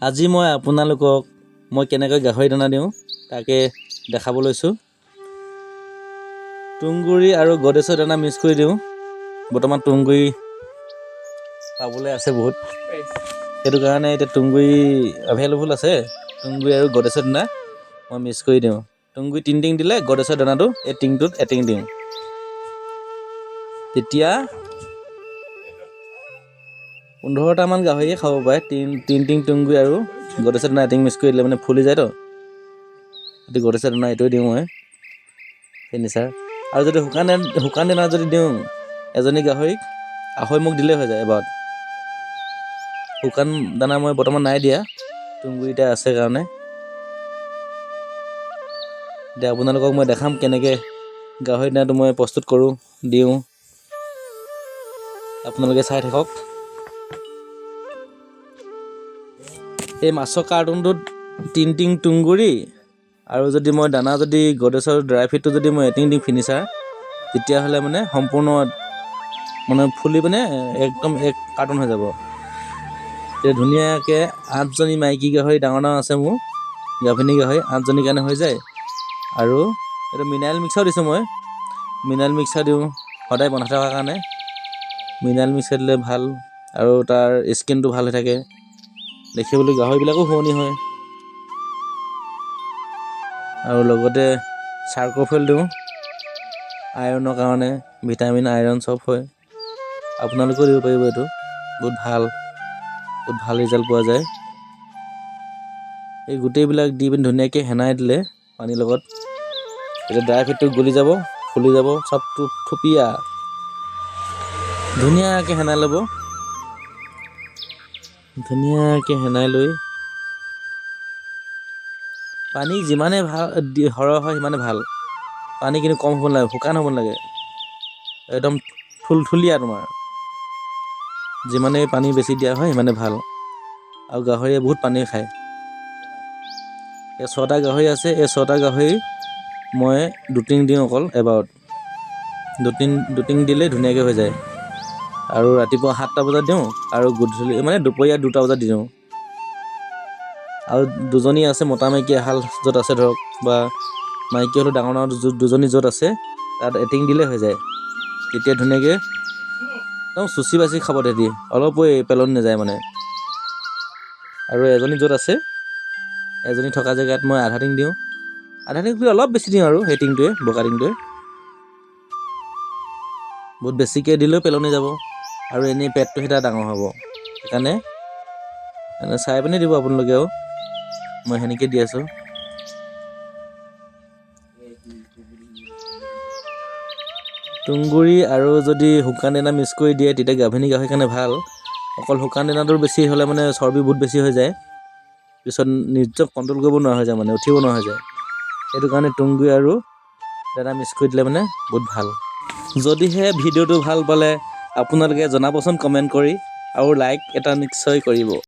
আজি মই আপোনালোকক কেনেকৈ গাহৰি দানা দিওঁ তাকে দেখাব লৈছোঁ। তুঁহগুৰি আৰু গডেছৰ দানা মিক্স কৰি দিওঁ। বৰ্তমান তুঁহগুৰি পাবলৈ আছে বহুত, সেইটো কাৰণে এতিয়া তুঁহগুৰি এভেইলেবল আছে। তুঁহগুৰি আৰু গডেছৰ দানা মই মিক্স কৰি দিওঁ। তুঁহগুৰি 3 টিং দিলে গডেছৰ দানাটো এই টিংটোত এটিং দিওঁ। তেতিয়া 15টামান গাহৰিয়ে খাব পাৰে। 3 টিং তুঁহগুৰি আৰু গডেছৰ দানা এটিং মিক্স কৰি দিলে মানে ফুলি যায়তো। যদি গডেছৰ দানা এইটোৱে দিওঁ মই ফিনিচাৰ। আৰু যদি শুকান দানা যদি দিওঁ এজনী গাহৰিক 2.5 মুখ দিলেই হৈ যায় এবাৰত। শুকান দানা মই বৰ্তমান নাই দিয়া, তুঁহগুৰিতে আছে কাৰণে। এতিয়া আপোনালোকক মই দেখাম কেনেকৈ গাহৰি দানাটো মই প্ৰস্তুত কৰোঁ, দিওঁ। আপোনালোকে চাই থাকক। এই মাছৰ কাৰ্টুনটোত 3 টিং তুঁহগুৰি আৰু যদি মই দানা যদি গডেছৰ ড্ৰাই ফ্ৰুটটো যদি মই এটিং দিওঁ ফিনিচাৰ, তেতিয়াহ'লে মানে সম্পূৰ্ণ ফুলি একদম এক কাৰ্টুন হৈ যাব। এতিয়া ধুনীয়াকৈ 8জনী মাইকী গাহৰি ডাঙৰ আছে মোৰ, গাভিনী গাহৰি 8জনীৰ কাৰণে হৈ যায়। আৰু এইটো মিনাৰেল মিক্সাৰ দিছোঁ মই। মিনাৰেল মিক্সাৰ দিওঁ সদায় বনাই থকাৰ কাৰণে। মিনাৰেল মিক্সাৰ দিলে ভাল আৰু তাৰ স্কিনটো ভাল হৈ থাকে, দেখিবলৈ গাহৰিবিলাকো শুৱনি হয়। আৰু লগতে চাৰ্কোফেল দিওঁ আইৰণৰ কাৰণে, ভিটামিন আইৰণ চব হয়। আপোনালোকেও দিব পাৰিব, এইটো বহুত ভাল ৰিজাল্ট পোৱা যায়। এই গোটেইবিলাক দি পিনি ধুনীয়াকৈ সেনাই দিলে পানীৰ লগত, এতিয়া ড্ৰাই ফ্ৰুটটো গলি যাব, ফুলি যাব, চবটো থুপীয়া ধুনীয়াকৈ সেনাই ল'ব। ধুনীয়াকৈ সেনাই লৈ পানী যিমানে সৰহ হয় সিমানে ভাল। পানী কিন্তু কম হ'ব নালাগে, শুকান হ'ব নালাগে, একদম থুলথুলীয়া। তোমাৰ যিমানেই পানী বেছি দিয়া হয় সিমানে ভাল। আৰু গাহৰিয়ে বহুত পানী খায়। এই 6টা গাহৰি আছে, এই 6টা গাহৰি মই 2 টিং দিওঁ অকল এবাৰত। 2 টিং দিলেই ধুনীয়াকৈ হৈ যায়। আৰু ৰাতিপুৱা 7টা বজাত দিওঁ আৰু গধূলি দুপৰীয়া 2টা বজাত দিওঁ। আৰু 2জনী আছে মতা মাইকী এহাল য'ত আছে ধৰক, বা মাইকী হ'লেও ডাঙৰ 2জনী য'ত আছে তাত এটিং দিলে হৈ যায়। তেতিয়া ধুনীয়াকৈ একদম চুচি বাচি খাব তেহেঁতি, অলপো পেলনি নাযায় মানে। আৰু এজনী য'ত আছে, এজনী থকা জেগাত মই আধা টিং দিওঁ। আধা টিংতকৈ অলপ বেছি দিওঁ আৰু সেই টিংটোৱে, বগা টিংটোৱে। বহুত বেছিকৈ দিলেও পেলনি যাব আৰু এনেই পেটটো সেইটা ডাঙৰ হ'ব। সেইকাৰণে চাই পিনি দিব আপোনালোকেও। মই সেনেকৈ দি আছোঁ। তুঁহগুৰি আৰু যদি শুকান দানা মিক্স কৰি দিয়ে তেতিয়া গাভিনী গাহৰিৰ কাৰণে ভাল। অকল শুকান দানাটো বেছি হ'লে চৰ্বি বহুত বেছি হৈ যায়, পিছত নিজক কণ্ট্ৰল কৰিব নোৱাৰা হৈ যায়, উঠিব নোৱাৰা হৈ যায়। সেইটো কাৰণে তুঁহগুৰি আৰু দানা মিক্স কৰি দিলে বহুত ভাল। যদিহে ভিডিঅ'টো ভাল পালে আপোনালোকে জনাবচোন কমেণ্ট কৰি, আৰু লাইক এটা নিশ্চয় কৰিব।